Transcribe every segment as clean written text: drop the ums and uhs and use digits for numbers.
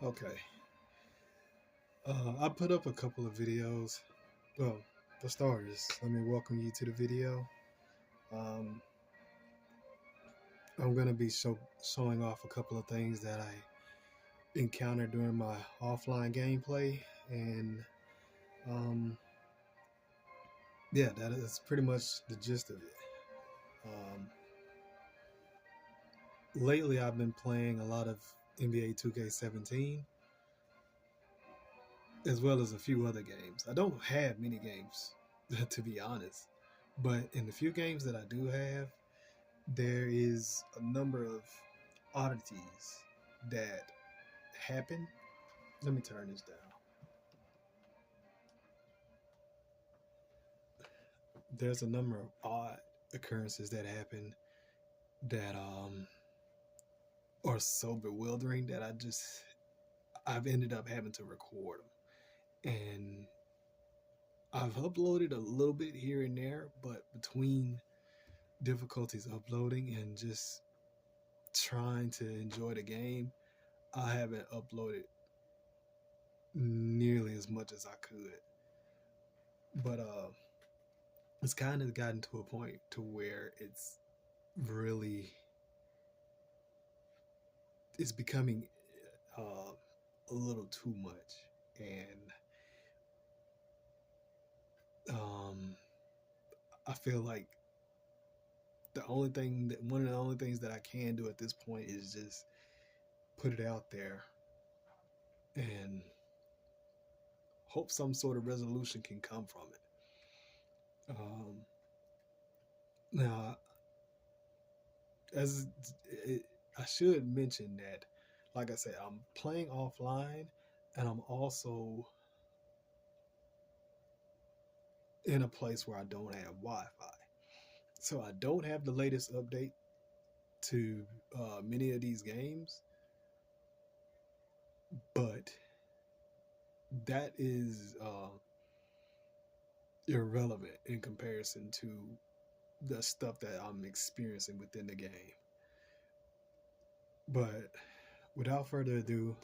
Okay. I put up a couple of videos. Well, for starters, let me welcome you to the video. Um, I'm gonna be showing off a couple of things that I encountered during my offline gameplay, and um, yeah, that is pretty much the gist of it. Um, Lately, I've been playing a lot of NBA 2K17, as well as a few other games. I don't have many games, to be honest, but in the few games that I do have, there is a number of oddities that happen. Let me turn this down. There's a number of odd occurrences that happen that are so bewildering that I've ended up having to record them. And I've uploaded a little bit here and there, but between difficulties uploading and just trying to enjoy the game, I haven't uploaded nearly as much as I could. But it's kind of gotten to a point to where really it's becoming a little too much, and um, I feel like one of the only things that I can do at this point is just put it out there and hope some sort of resolution can come from it. Now, as it, I should mention that, like I said, I'm playing offline, and I'm also in a place where I don't have Wi-Fi, so I don't have the latest update to many of these games, but that is irrelevant in comparison to the stuff that I'm experiencing within the game. But without further ado,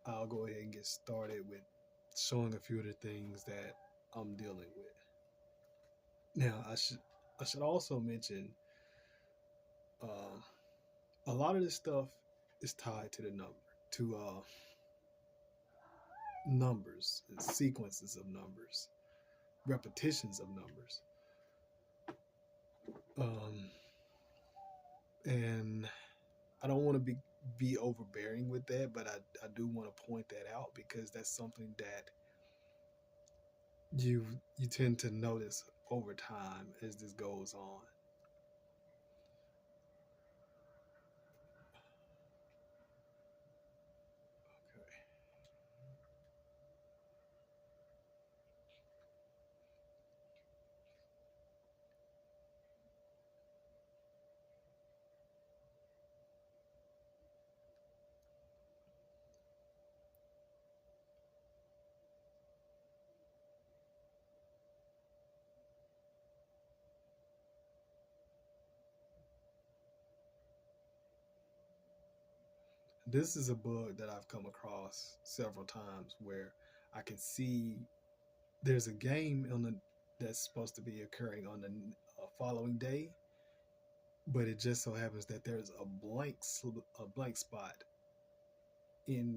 I'll go ahead and get started with showing a few of the things that I'm dealing with. Now, I should also mention um, a lot of this stuff is tied to the number to numbers, sequences of numbers, repetitions of numbers. Um, and I don't want to be overbearing with that, but I do want to point that out because that's something that you tend to notice over time as this goes on. Okay. This is a bug that I've come across several times where I can see there's a game that's supposed to be occurring on the following day, but it just so happens that there's a blank spot in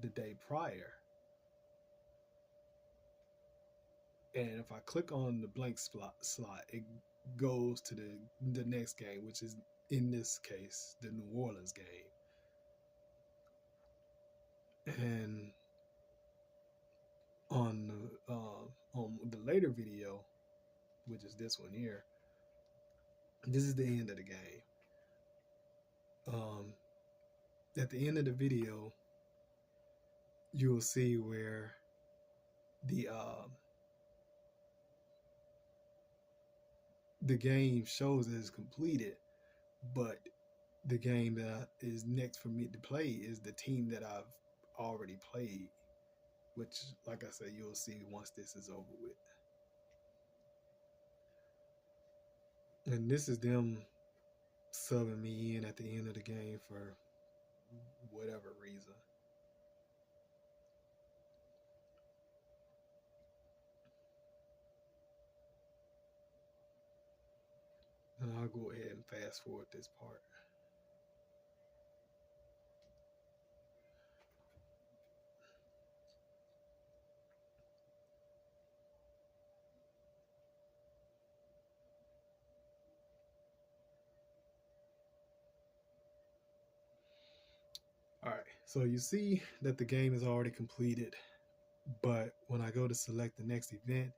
the day prior, and if I click on the blank slot, it goes to the next game, which is in this case the New Orleans game. And on the later video, which is this one here, this is the end of the game. Um, at the end of the video, you will see where the uh, the game shows that it's completed, but the game that is next for me to play is the team that I've already played, which, like I said, you'll see once this is over with. And this is them subbing me in at the end of the game for whatever reason. I'll go ahead and fast forward this part. All right, so you see that the game is already completed, but when I go to select the next event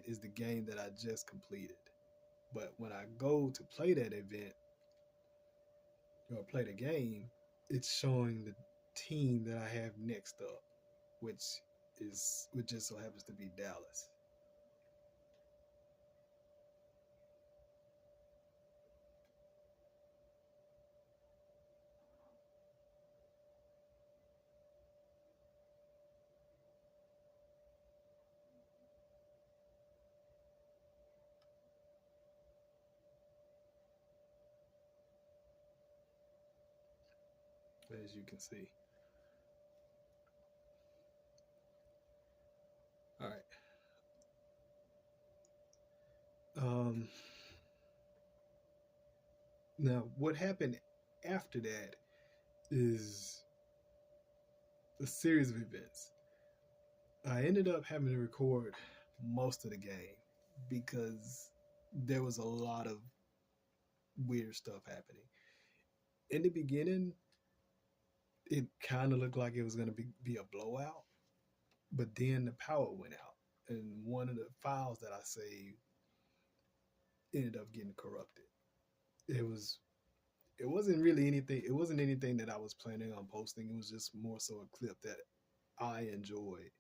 is the game that I just completed. But when I go to play that event or play the game, it's showing the team that I have next up, which which just so happens to be Dallas. As you can see. All right. Um, Now, what happened after that is a series of events. I ended up having to record most of the game because there was a lot of weird stuff happening. In the beginning, it kind of looked like it was going to be a blowout, but then the power went out, and one of the files that I saved ended up getting corrupted. It was it wasn't really anything. It wasn't anything that I was planning on posting. It was just more so a clip that I enjoyed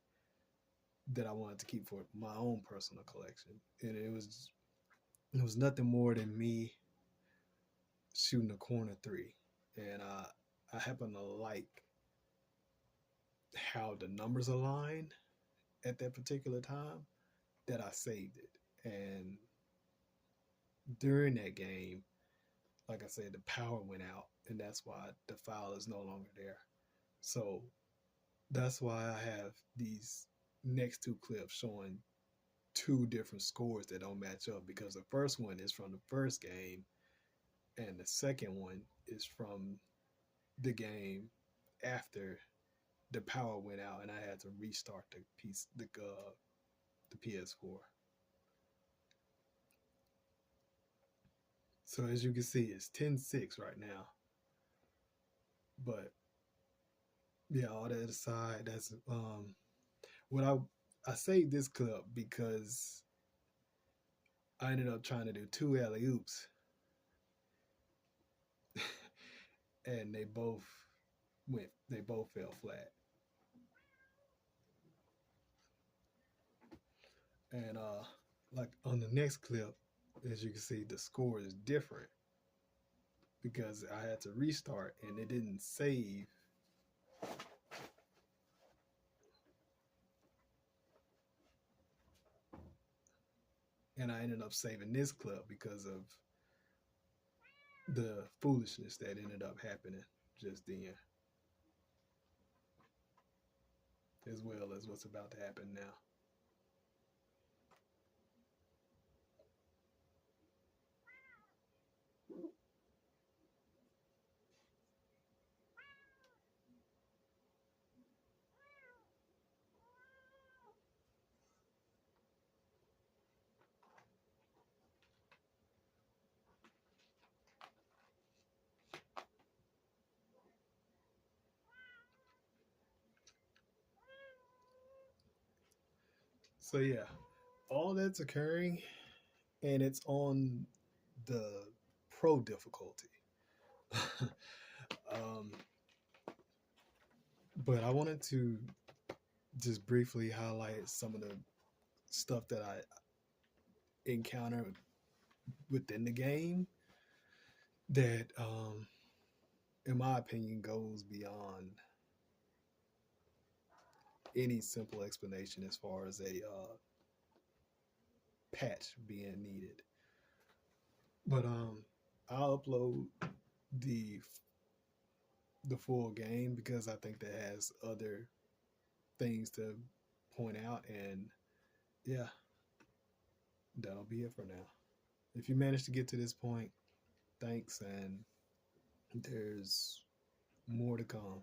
that I wanted to keep for my own personal collection, and it was nothing more than me shooting a corner three, and I happen to like how the numbers aligned at that particular time that I saved it, and during that game, like I said, the power went out, and that's why the file is no longer there. So that's why I have these next two clips showing two different scores that don't match up, because the first one is from the first game and the second one is from the game after the power went out and I had to restart the PS4. So as you can see, it's 10-6 right now. But yeah, all that aside, that's what I saved this clip because I ended up trying to do two alley oops, and they both fell flat. And like on the next clip, as you can see, the score is different because I had to restart and it didn't save. And I ended up saving this clip because of the foolishness that ended up happening just then, as well as what's about to happen now. So yeah, all that's occurring, and it's on the pro difficulty. um, but I wanted to just briefly highlight some of the stuff that I encountered within the game that, in my opinion, goes beyond any simple explanation as far as a patch being needed. But I'll upload the the full game because I think that has other things to point out, and yeah, that'll be it for now. if you managed to get to this point, thanks, and there's more to come.